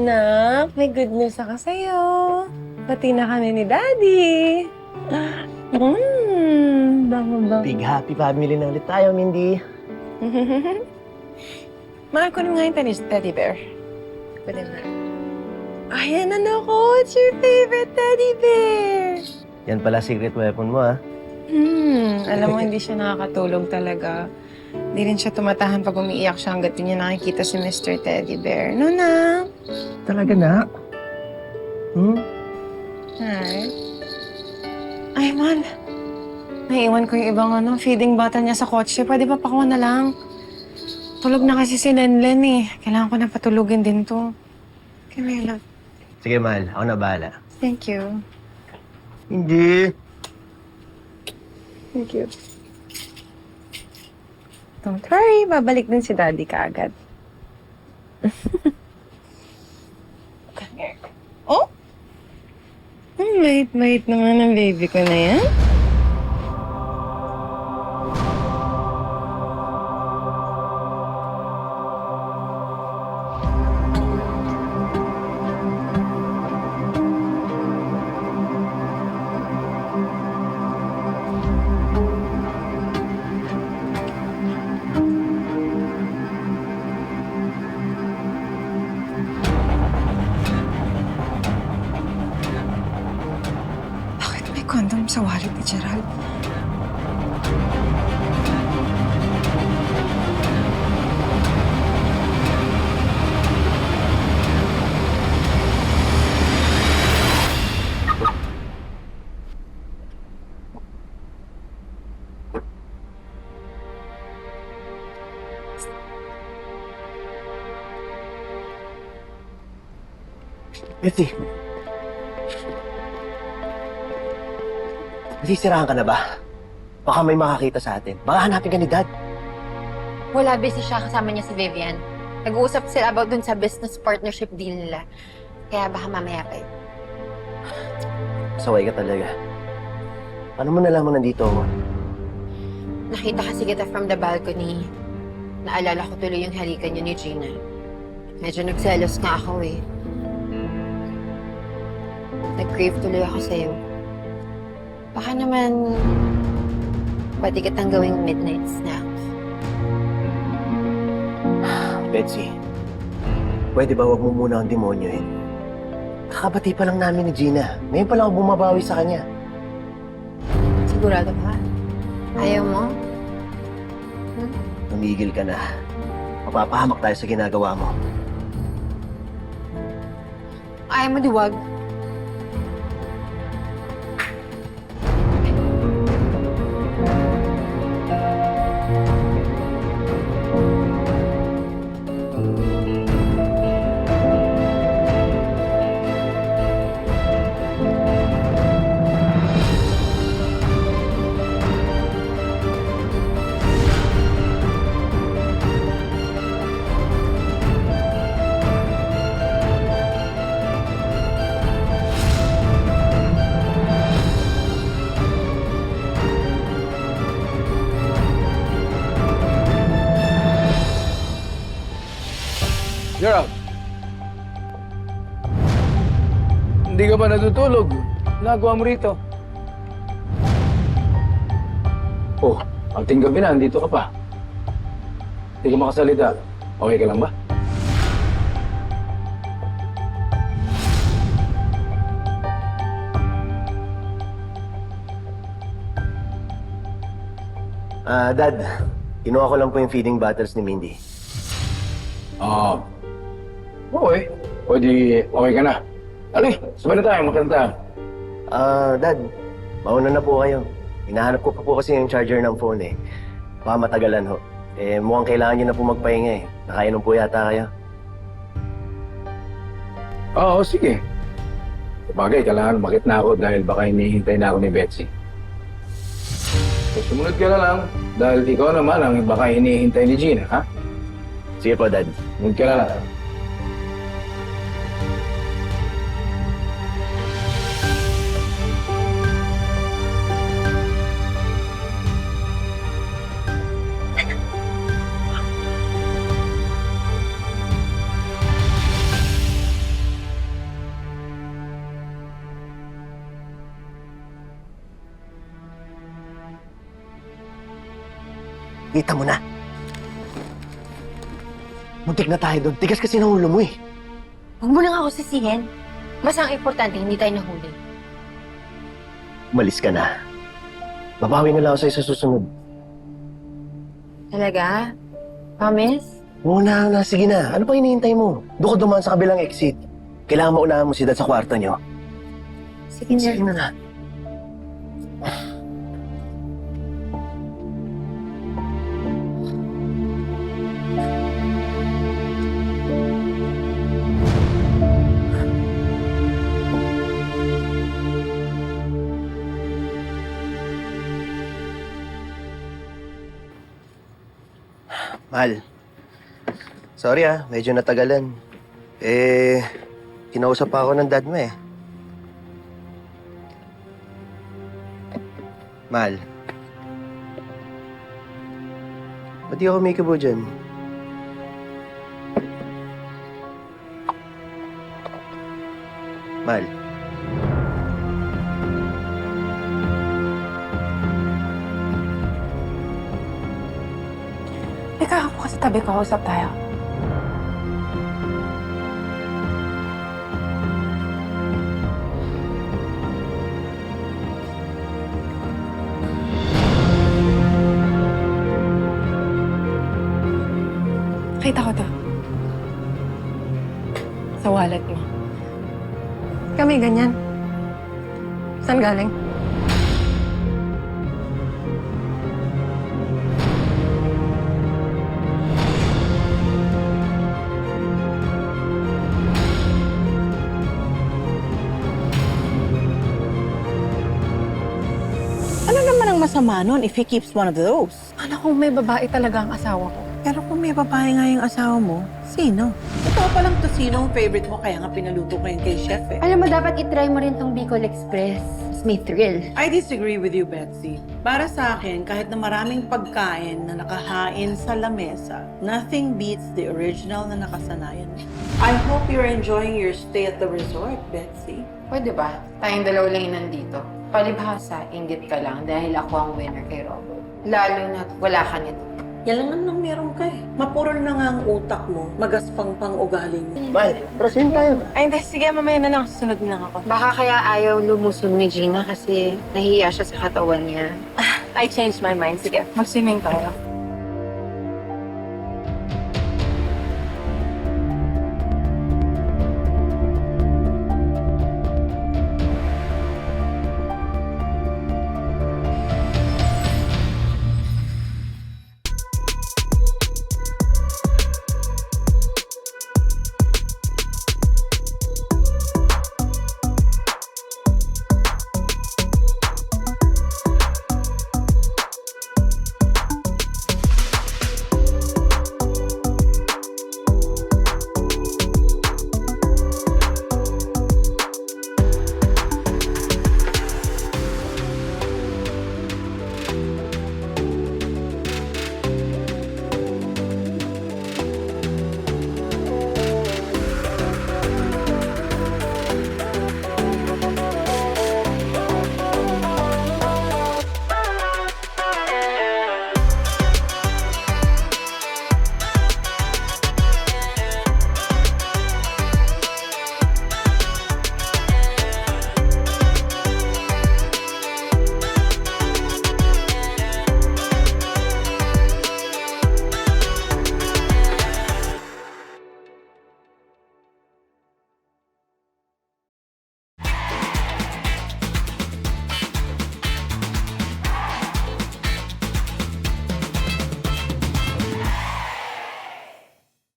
Anak, may good news ako sa'yo. Pati na kami ni Daddy. Bango. Big happy family na ulit tayo, Mindy. Mahal ko nga yung tanis, Teddy Bear. Pwede na. Ayan na ko! It's your favorite Teddy Bear! Yan pala secret weapon mo, ha? Alam mo, hindi siya nakakatulog talaga. Hindi rin siya tumatahan pag umiiyak siya hanggat di niya nakikita si Mr. Teddy Bear. No, na? Talaga na? Hi. Ay, man. Naiiwan ko yung ibang feeding bottle niya sa kotse. Pwede ba pakuha na lang? Tulog na kasi si Lenlen eh. Kailangan ko na patulugin din to. Okay, my love. Sige, mahal. Ako na bahala. Thank you. Hindi. Thank you. Don't worry, babalik din si Daddy kaagad. Come here. Oh? Ang bait-bait naman ng baby ko na yan. Condom sa wallet ni Gerald. Betsy. Nasisirahan ka na ba? Baka may makakita sa atin. Baka hanapin ka ni Dad. Wala, busy siya. Kasama niya si Vivian. Nag-uusap sila about dun sa business partnership deal nila. Kaya baka mamaya pa yun. Saway ka talaga. Paano mo nalaman nandito ako? Nakita kasi kita from the balcony. Naalala ko tuloy yung halikan niyo ni Gina. Medyo nagselos nga ako eh. Nag-crave tuloy ako sa'yo. Baka naman, pwede kitang gawing midnight snack. Betsy, pwede ba wag mo muna ang demonyo eh? Kakabati pa lang namin ni Gina. Ngayon pa lang ako bumabawi sa kanya. Sigurado ka? Ayaw mo? Tumigil ka na. Mapapahamak tayo sa ginagawa mo. Ayaw mo diwag? Gerald! Hindi ka ba natutulog? Nagawa mo rito? Oh, ating gabi na, andito ka pa. Hindi ka makasalita. Okay ka lang ba? Dad, kinuha ko lang po yung feeding bottles ni Mindy. Okay. Pwede, okay ka na. Ano sabay na tayo, makanta. Dad, mauna na po kayo. Hinahanap ko pa po kasi yung charger ng phone eh. Baka matagalan ho. Eh, mukhang kailangan niyo na po magpahinga eh. Nakainom po yata kayo. Oo, sige. Sabagay, kailangan bakit na ako dahil baka hinihintay na ako ni Betsy. So, sumunod ka na lang dahil ikaw naman ang baka hinihintay ni Gina, ha? Sige po, Dad. Sumunod ka na lang. Kita mo na. Muntik na tayo doon. Tigas kasi ng ulo mo eh. Huwag mo lang ako sisihin. Mas ang importante, hindi tayo nahuli. Umalis ka na. Babawi na lang ako sa'yo sa susunod. Talaga? Promise? Oo na. Sige na. Ano pa hinihintay mo? Doon ka dumaan sa kabilang exit. Kailangan maunahan mo si Dad sa kwarto niyo. Sige na. Sige na. Mahal. Sorry medyo natagalan. Kinausap pa ako ng dad mo eh. Mahal. Ba't di ako kumikabo dyan? Mahal. Teka, ako kasi tabi ko. Usap tayo. Nakita ko to. Sa wallet mo. Kami ganyan. Saan galing? Ano naman ang masama nun if he keeps one of those? Ano kung may babae talaga ang asawa ko? Pero kung may babae nga yung asawa mo, sino? Ito pa lang tosino ang favorite mo, kaya nga pinaluto ko yun kay chef eh. Alam mo, dapat itry mo rin tong Bicol Express. Mas may thrill. I disagree with you, Betsy. Para sa akin, kahit na maraming pagkain na nakahain sa lamesa, nothing beats the original na nakasanayan mo. I hope you're enjoying your stay at the resort, Betsy. Pwede ba? Tayong dalaw lang yung nandito. Palibhasa, inggit ka lang dahil ako ang winner kay Robert. Lalo na't wala ka nito. Yan lang ang meron ka eh. Mapurol na nga ang utak mo, magaspang pang ugali mo. Mahal, trasin tayo. Ay, hindi. Sige, mamaya na lang. Susunod na lang ako. Baka kaya ayaw lumusun ni Gina kasi nahihiya siya sa katawan niya. I changed my mind. Sige, mag-swimming tayo.